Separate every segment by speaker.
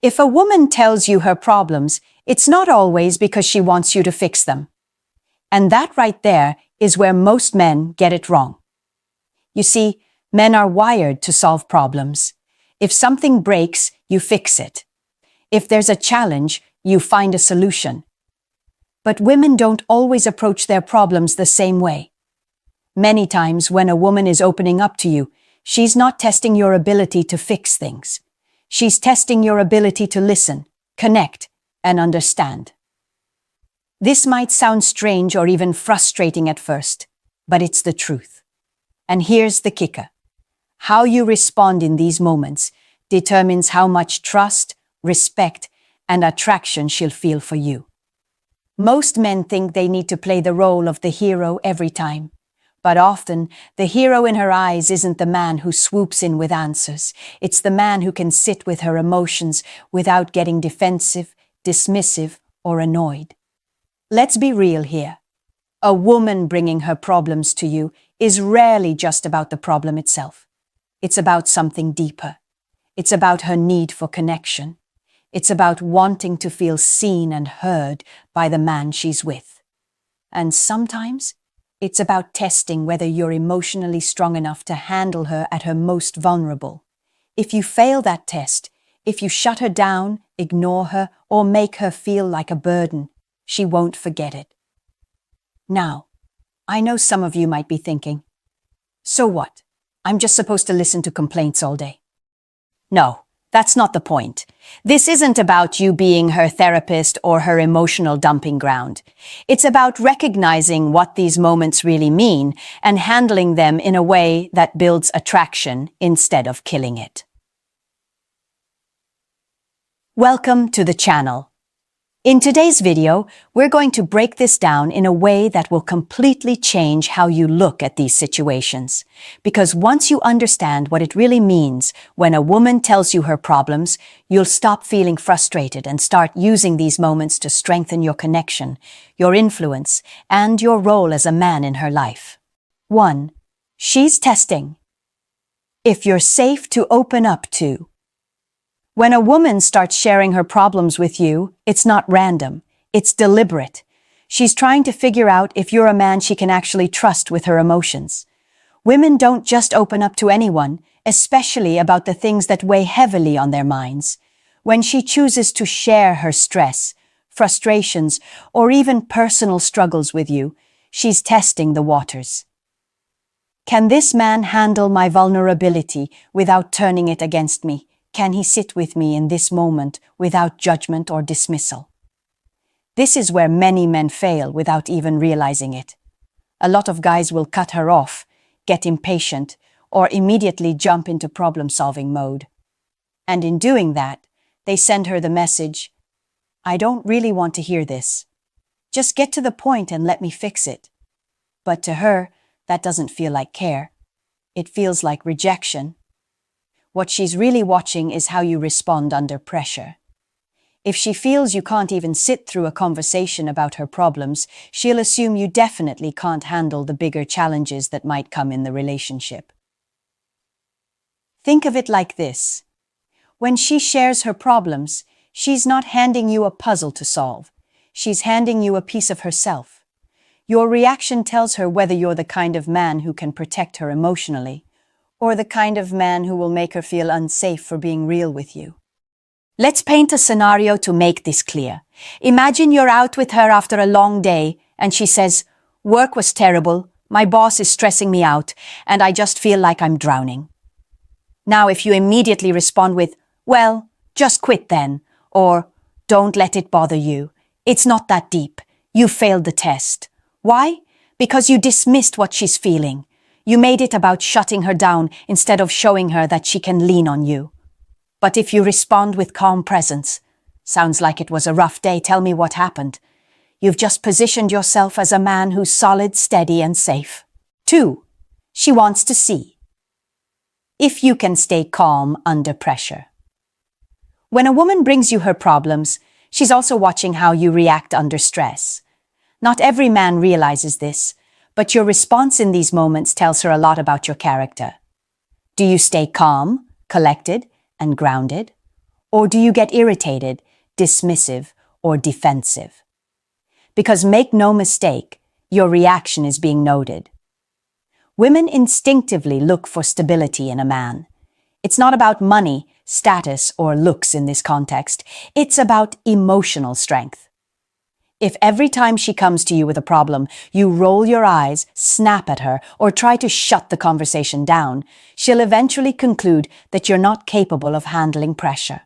Speaker 1: If a woman tells you her problems, it's not always because she wants you to fix them. And that right there is where most men get it wrong. You see, men are wired to solve problems. If something breaks, you fix it. If there's a challenge, you find a solution. But women don't always approach their problems the same way. Many times when a woman is opening up to you, she's not testing your ability to fix things. She's testing your ability to listen, connect, and understand. This might sound strange or even frustrating at first, but it's the truth. And here's the kicker. How you respond in these moments determines how much trust, respect, and attraction she'll feel for you. Most men think they need to play the role of the hero every time. But often, the hero in her eyes isn't the man who swoops in with answers. It's the man who can sit with her emotions without getting defensive, dismissive, or annoyed. Let's be real here. A woman bringing her problems to you is rarely just about the problem itself. It's about something deeper. It's about her need for connection. It's about wanting to feel seen and heard by the man she's with. And sometimes, it's about testing whether you're emotionally strong enough to handle her at her most vulnerable. If you fail that test, if you shut her down, ignore her, or make her feel like a burden, she won't forget it. Now, I know some of you might be thinking, so what? I'm just supposed to listen to complaints all day. No, that's not the point. This isn't about you being her therapist or her emotional dumping ground. It's about recognizing what these moments really mean and handling them in a way that builds attraction instead of killing it. Welcome to the channel. In today's video, we're going to break this down in a way that will completely change how you look at these situations. Because once you understand what it really means when a woman tells you her problems, you'll stop feeling frustrated and start using these moments to strengthen your connection, your influence, and your role as a man in her life. 1. She's testing. If you're safe to open up to. When a woman starts sharing her problems with you, it's not random, it's deliberate. She's trying to figure out if you're a man she can actually trust with her emotions. Women don't just open up to anyone, especially about the things that weigh heavily on their minds. When she chooses to share her stress, frustrations, or even personal struggles with you, she's testing the waters. Can this man handle my vulnerability without turning it against me? Can he sit with me in this moment without judgment or dismissal? This is where many men fail without even realizing it. A lot of guys will cut her off, get impatient, or immediately jump into problem-solving mode. And in doing that, they send her the message, "I don't really want to hear this. Just get to the point and let me fix it." But to her, that doesn't feel like care. It feels like rejection. What she's really watching is how you respond under pressure. If she feels you can't even sit through a conversation about her problems, she'll assume you definitely can't handle the bigger challenges that might come in the relationship. Think of it like this. When she shares her problems, she's not handing you a puzzle to solve. She's handing you a piece of herself. Your reaction tells her whether you're the kind of man who can protect her emotionally, or the kind of man who will make her feel unsafe for being real with you. Let's paint a scenario to make this clear. Imagine you're out with her after a long day, and she says, "Work was terrible, my boss is stressing me out, and I just feel like I'm drowning." Now, if you immediately respond with, "Well, just quit then," or "Don't let it bother you. It's not that deep. You failed the test." Why? Because you dismissed what she's feeling. You made it about shutting her down instead of showing her that she can lean on you. But if you respond with calm presence, "Sounds like it was a rough day, tell me what happened," you've just positioned yourself as a man who's solid, steady, and safe. 2. She wants to see. If you can stay calm under pressure. When a woman brings you her problems, she's also watching how you react under stress. Not every man realizes this, but your response in these moments tells her a lot about your character. Do you stay calm, collected, and grounded? Or do you get irritated, dismissive, or defensive? Because make no mistake, your reaction is being noted. Women instinctively look for stability in a man. It's not about money, status, or looks in this context. It's about emotional strength. If every time she comes to you with a problem, you roll your eyes, snap at her, or try to shut the conversation down, she'll eventually conclude that you're not capable of handling pressure.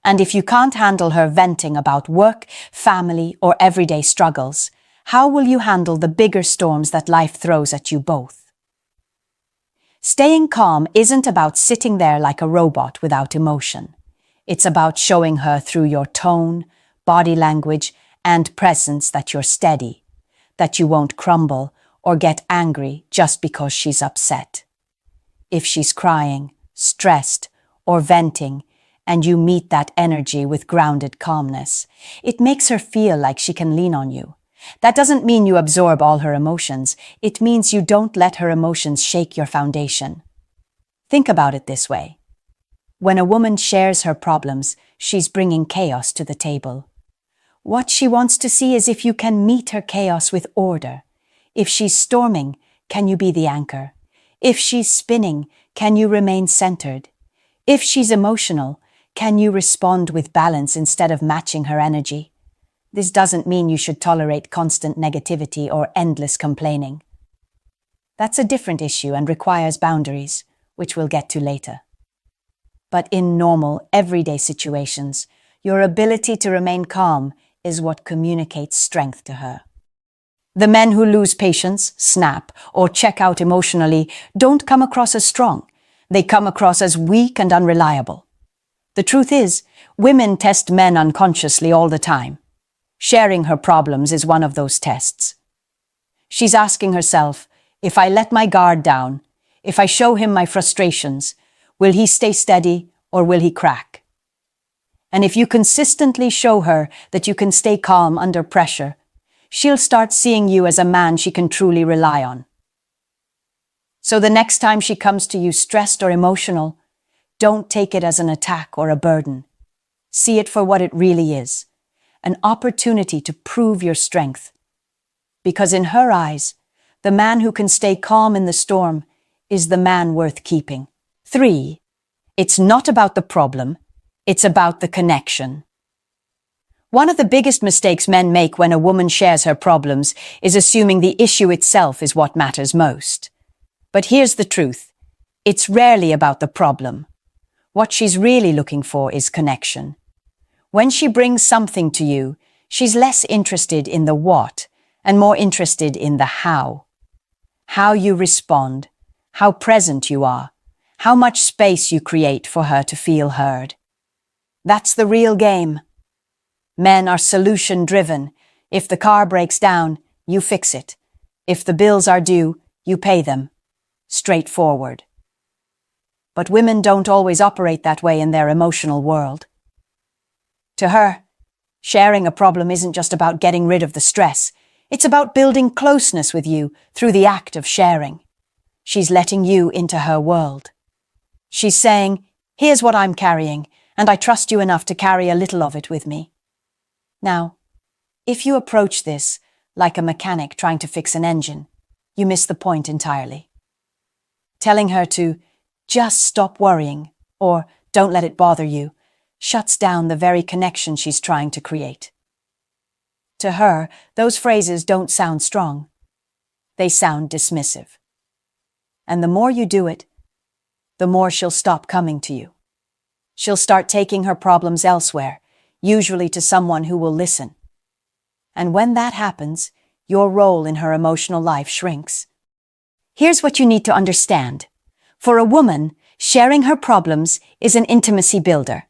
Speaker 1: And if you can't handle her venting about work, family, or everyday struggles, how will you handle the bigger storms that life throws at you both? Staying calm isn't about sitting there like a robot without emotion. It's about showing her through your tone, body language, and presence that you're steady, that you won't crumble or get angry just because she's upset. If she's crying, stressed, or venting, and you meet that energy with grounded calmness, it makes her feel like she can lean on you. That doesn't mean you absorb all her emotions. It means you don't let her emotions shake your foundation. Think about it this way. When a woman shares her problems, she's bringing chaos to the table. What she wants to see is if you can meet her chaos with order. If she's storming, can you be the anchor? If she's spinning, can you remain centered? If she's emotional, can you respond with balance instead of matching her energy? This doesn't mean you should tolerate constant negativity or endless complaining. That's a different issue and requires boundaries, which we'll get to later. But in normal, everyday situations, your ability to remain calm is what communicates strength to her. The men who lose patience, snap, or check out emotionally don't come across as strong. They come across as weak and unreliable. The truth is, women test men unconsciously all the time. Sharing her problems is one of those tests. She's asking herself, if I let my guard down, if I show him my frustrations, will he stay steady or will he crack? And if you consistently show her that you can stay calm under pressure, she'll start seeing you as a man she can truly rely on. So the next time she comes to you stressed or emotional, don't take it as an attack or a burden. See it for what it really is, an opportunity to prove your strength. Because in her eyes, the man who can stay calm in the storm is the man worth keeping. 3. It's not about the problem, it's about the connection. One of the biggest mistakes men make when a woman shares her problems is assuming the issue itself is what matters most. But here's the truth. It's rarely about the problem. What she's really looking for is connection. When she brings something to you, she's less interested in the what and more interested in the how. How you respond, how present you are, how much space you create for her to feel heard. That's the real game. Men are solution-driven. If the car breaks down, you fix it. If the bills are due, you pay them. Straightforward. But women don't always operate that way in their emotional world. To her, sharing a problem isn't just about getting rid of the stress. It's about building closeness with you through the act of sharing. She's letting you into her world. She's saying, here's what I'm carrying, and I trust you enough to carry a little of it with me. Now, if you approach this like a mechanic trying to fix an engine, you miss the point entirely. Telling her to just stop worrying or don't let it bother you shuts down the very connection she's trying to create. To her, those phrases don't sound strong. They sound dismissive. And the more you do it, the more she'll stop coming to you. She'll start taking her problems elsewhere, usually to someone who will listen. And when that happens, your role in her emotional life shrinks. Here's what you need to understand. For a woman, sharing her problems is an intimacy builder.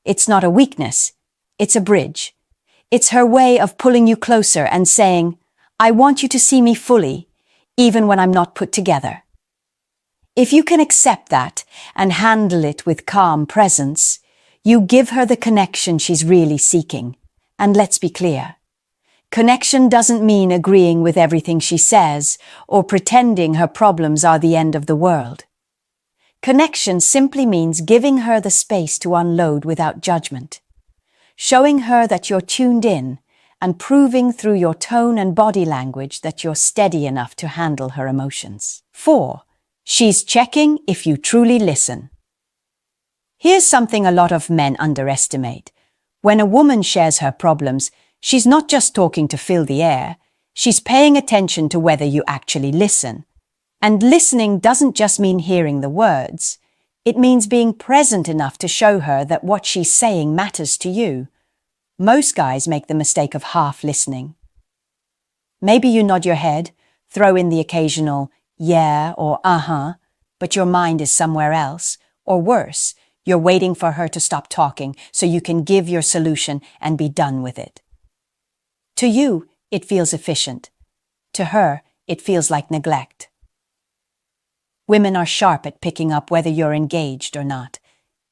Speaker 1: It's not a weakness. It's a bridge. It's her way of pulling you closer and saying, I want you to see me fully, even when I'm not put together. If you can accept that and handle it with calm presence, you give her the connection she's really seeking. And let's be clear. Connection doesn't mean agreeing with everything she says or pretending her problems are the end of the world. Connection simply means giving her the space to unload without judgment, showing her that you're tuned in and proving through your tone and body language that you're steady enough to handle her emotions. 4. She's checking if you truly listen. Here's something a lot of men underestimate. When a woman shares her problems, she's not just talking to fill the air, she's paying attention to whether you actually listen. And listening doesn't just mean hearing the words. It means being present enough to show her that what she's saying matters to you. Most guys make the mistake of half listening. Maybe you nod your head, throw in the occasional yeah or uh-huh, but your mind is somewhere else. Or worse, you're waiting for her to stop talking so you can give your solution and be done with it. To you, it feels efficient. To her, it feels like neglect. Women are sharp at picking up whether you're engaged or not.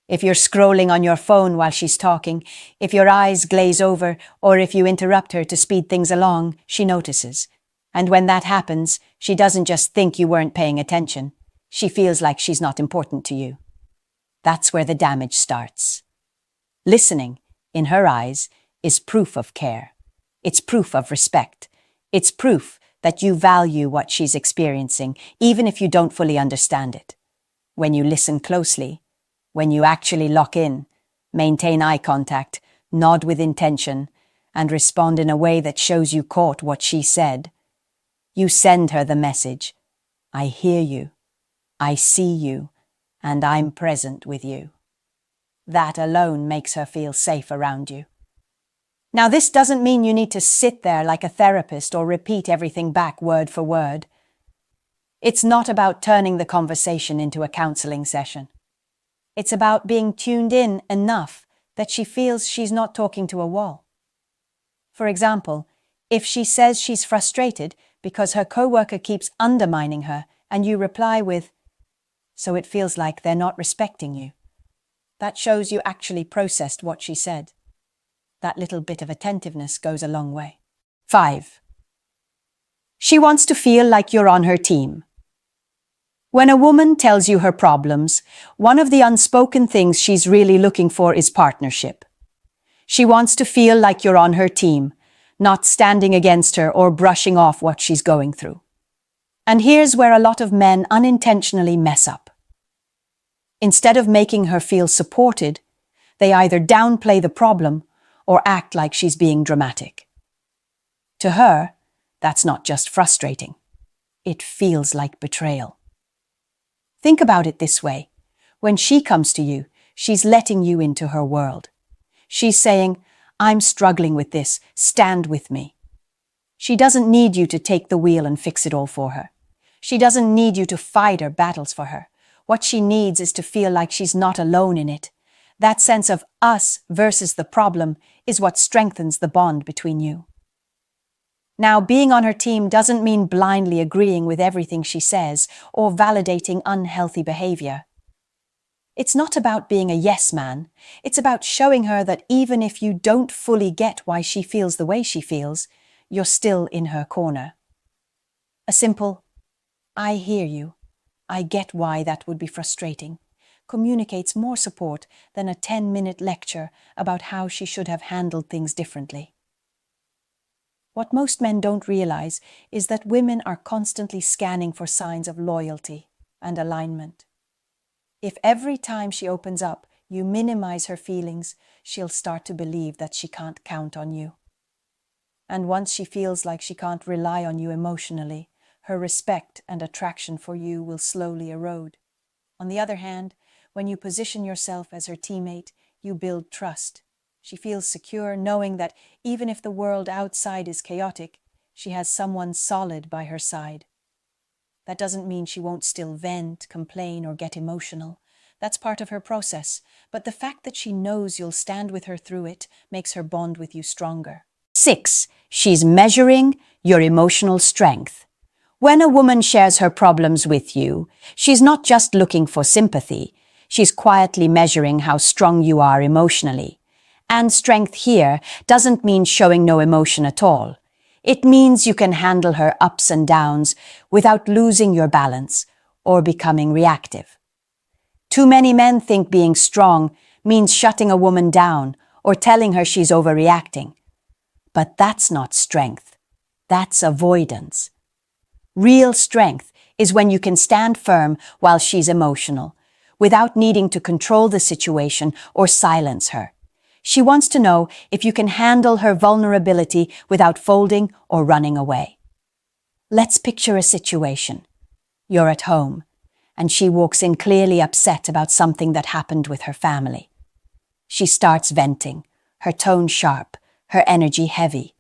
Speaker 1: If you're scrolling on your phone while she's talking, if your eyes glaze over, or if you interrupt her to speed things along, she notices. And when that happens, she doesn't just think you weren't paying attention. She feels like she's not important to you. That's where the damage starts. Listening, in her eyes, is proof of care. It's proof of respect. It's proof that you value what she's experiencing, even if you don't fully understand it. When you listen closely, when you actually lock in, maintain eye contact, nod with intention, and respond in a way that shows you caught what she said, you send her the message, I hear you, I see you, and I'm present with you. That alone makes her feel safe around you. Now, this doesn't mean you need to sit there like a therapist or repeat everything back word for word. It's not about turning the conversation into a counseling session. It's about being tuned in enough that she feels she's not talking to a wall. For example, if she says she's frustrated because her coworker keeps undermining her and you reply with, so it feels like they're not respecting you. That shows you actually processed what she said. That little bit of attentiveness goes a long way. 5. She wants to feel like you're on her team. When a woman tells you her problems, one of the unspoken things she's really looking for is partnership. She wants to feel like you're on her team, not standing against her or brushing off what she's going through. And here's where a lot of men unintentionally mess up. Instead of making her feel supported, they either downplay the problem or act like she's being dramatic. To her, that's not just frustrating. It feels like betrayal. Think about it this way. When she comes to you, she's letting you into her world. She's saying, I'm struggling with this, stand with me. She doesn't need you to take the wheel and fix it all for her. She doesn't need you to fight her battles for her. What she needs is to feel like she's not alone in it. That sense of us versus the problem is what strengthens the bond between you. Now, being on her team doesn't mean blindly agreeing with everything she says or validating unhealthy behavior. It's not about being a yes man. It's about showing her that even if you don't fully get why she feels the way she feels, you're still in her corner. A simple, I hear you, I get why that would be frustrating, communicates more support than a 10-minute lecture about how she should have handled things differently. What most men don't realize is that women are constantly scanning for signs of loyalty and alignment. If every time she opens up, you minimize her feelings, she'll start to believe that she can't count on you. And once she feels like she can't rely on you emotionally, her respect and attraction for you will slowly erode. On the other hand, when you position yourself as her teammate, you build trust. She feels secure knowing that even if the world outside is chaotic, she has someone solid by her side. That doesn't mean she won't still vent, complain, or get emotional. That's part of her process, but the fact that she knows you'll stand with her through it makes her bond with you stronger. 6. She's measuring your emotional strength. When a woman shares her problems with you, she's not just looking for sympathy, she's quietly measuring how strong you are emotionally. And strength here doesn't mean showing no emotion at all. It means you can handle her ups and downs without losing your balance or becoming reactive. Too many men think being strong means shutting a woman down or telling her she's overreacting. But that's not strength. That's avoidance. Real strength is when you can stand firm while she's emotional, without needing to control the situation or silence her. She wants to know if you can handle her vulnerability without folding or running away. Let's picture a situation. You're at home, and she walks in clearly upset about something that happened with her family. She starts venting, her tone sharp, her energy heavy.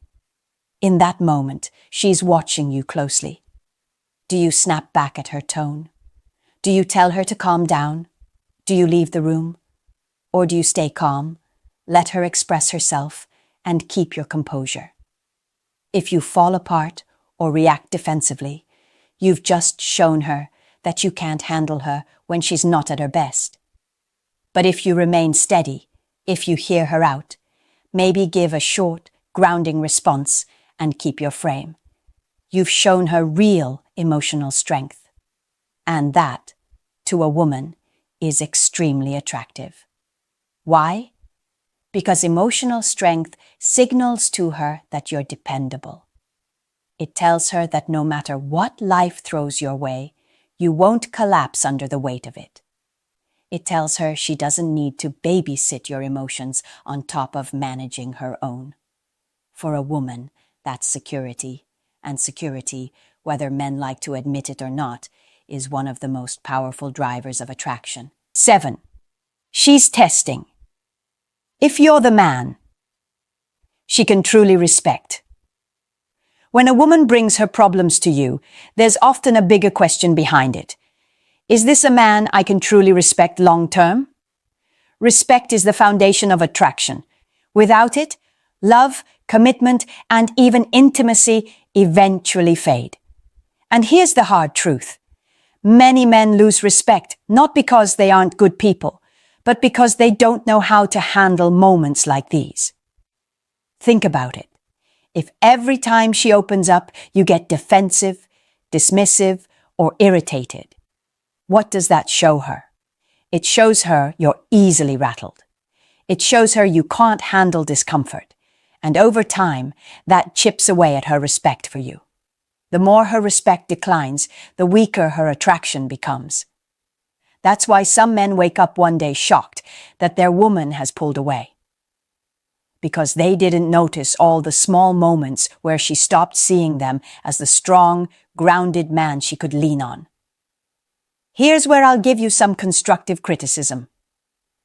Speaker 1: In that moment, she's watching you closely. Do you snap back at her tone? Do you tell her to calm down? Do you leave the room? Or do you stay calm, let her express herself, and keep your composure? If you fall apart or react defensively, you've just shown her that you can't handle her when she's not at her best. But if you remain steady, if you hear her out, maybe give a short, grounding response and keep your frame, you've shown her real emotional strength. And that, to a woman, is extremely attractive. Why? Because emotional strength signals to her that you're dependable. It tells her that no matter what life throws your way, you won't collapse under the weight of it. It tells her she doesn't need to babysit your emotions on top of managing her own. For a woman, that's security, and security, whether men like to admit it or not, is one of the most powerful drivers of attraction. 7. She's testing. If you're the man, she can truly respect. When a woman brings her problems to you, there's often a bigger question behind it. Is this a man I can truly respect long term? Respect is the foundation of attraction. Without it, love, commitment, and even intimacy eventually fade. And here's the hard truth. Many men lose respect, not because they aren't good people, but because they don't know how to handle moments like these. Think about it. If every time she opens up, you get defensive, dismissive, or irritated, what does that show her? It shows her you're easily rattled. It shows her you can't handle discomfort. And over time, that chips away at her respect for you. The more her respect declines, the weaker her attraction becomes. That's why some men wake up one day shocked that their woman has pulled away. Because they didn't notice all the small moments where she stopped seeing them as the strong, grounded man she could lean on. Here's where I'll give you some constructive criticism.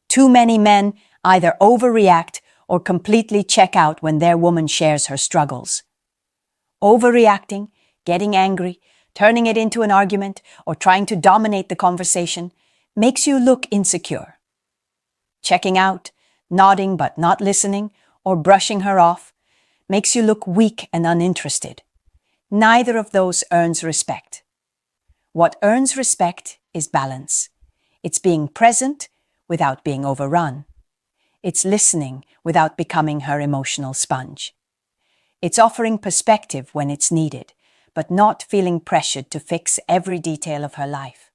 Speaker 1: Too many men either overreact or completely check out when their woman shares her struggles. Overreacting, getting angry, turning it into an argument, or trying to dominate the conversation makes you look insecure. Checking out, nodding but not listening, or brushing her off makes you look weak and uninterested. Neither of those earns respect. What earns respect is balance. It's being present without being overrun. It's listening without becoming her emotional sponge. It's offering perspective when it's needed, but not feeling pressured to fix every detail of her life.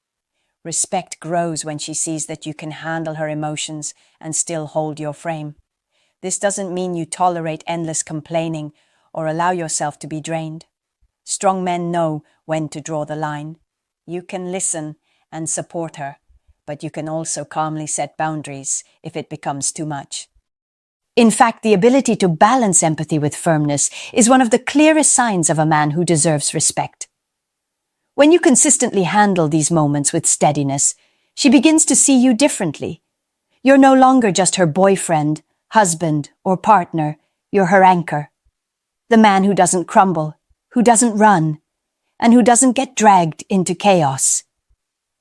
Speaker 1: Respect grows when she sees that you can handle her emotions and still hold your frame. This doesn't mean you tolerate endless complaining or allow yourself to be drained. Strong men know when to draw the line. You can listen and support her, but you can also calmly set boundaries if it becomes too much. In fact, the ability to balance empathy with firmness is one of the clearest signs of a man who deserves respect. When you consistently handle these moments with steadiness, she begins to see you differently. You're no longer just her boyfriend, husband, or partner. You're her anchor. The man who doesn't crumble, who doesn't run, and who doesn't get dragged into chaos.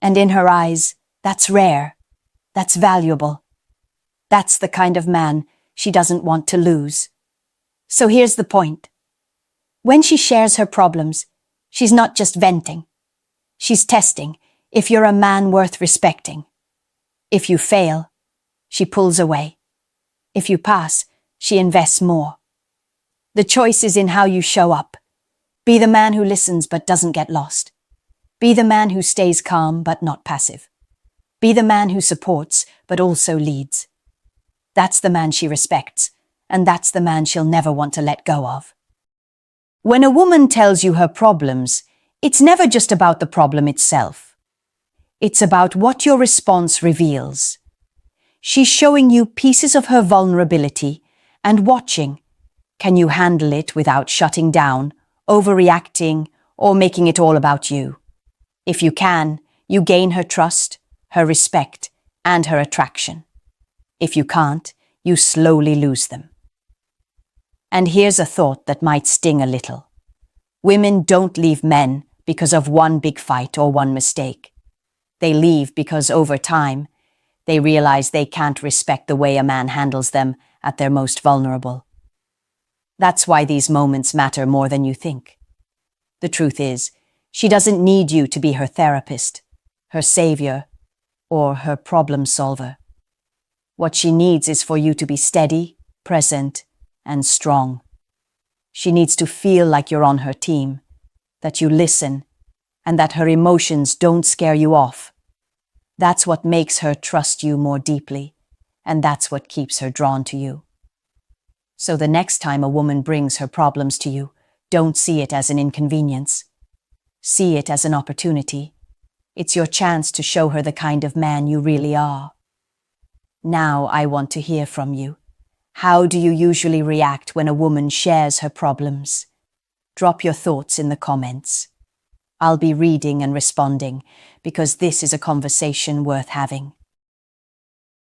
Speaker 1: And in her eyes, that's rare. That's valuable. That's the kind of man she doesn't want to lose. So here's the point. When she shares her problems, she's not just venting. She's testing if you're a man worth respecting. If you fail, she pulls away. If you pass, she invests more. The choice is in how you show up. Be the man who listens but doesn't get lost. Be the man who stays calm but not passive. Be the man who supports, but also leads. That's the man she respects, and that's the man she'll never want to let go of. When a woman tells you her problems, it's never just about the problem itself. It's about what your response reveals. She's showing you pieces of her vulnerability and watching. Can you handle it without shutting down, overreacting, or making it all about you? If you can, you gain her trust, her respect, and her attraction. If you can't, you slowly lose them. And here's a thought that might sting a little. Women don't leave men because of one big fight or one mistake. They leave because over time, they realize they can't respect the way a man handles them at their most vulnerable. That's why these moments matter more than you think. The truth is, she doesn't need you to be her therapist, her savior, or her problem solver. What she needs is for you to be steady, present, and strong. She needs to feel like you're on her team, that you listen, and that her emotions don't scare you off. That's what makes her trust you more deeply, and that's what keeps her drawn to you. So the next time a woman brings her problems to you, don't see it as an inconvenience. See it as an opportunity. It's your chance to show her the kind of man you really are. Now I want to hear from you. How do you usually react when a woman shares her problems? Drop your thoughts in the comments. I'll be reading and responding because this is a conversation worth having.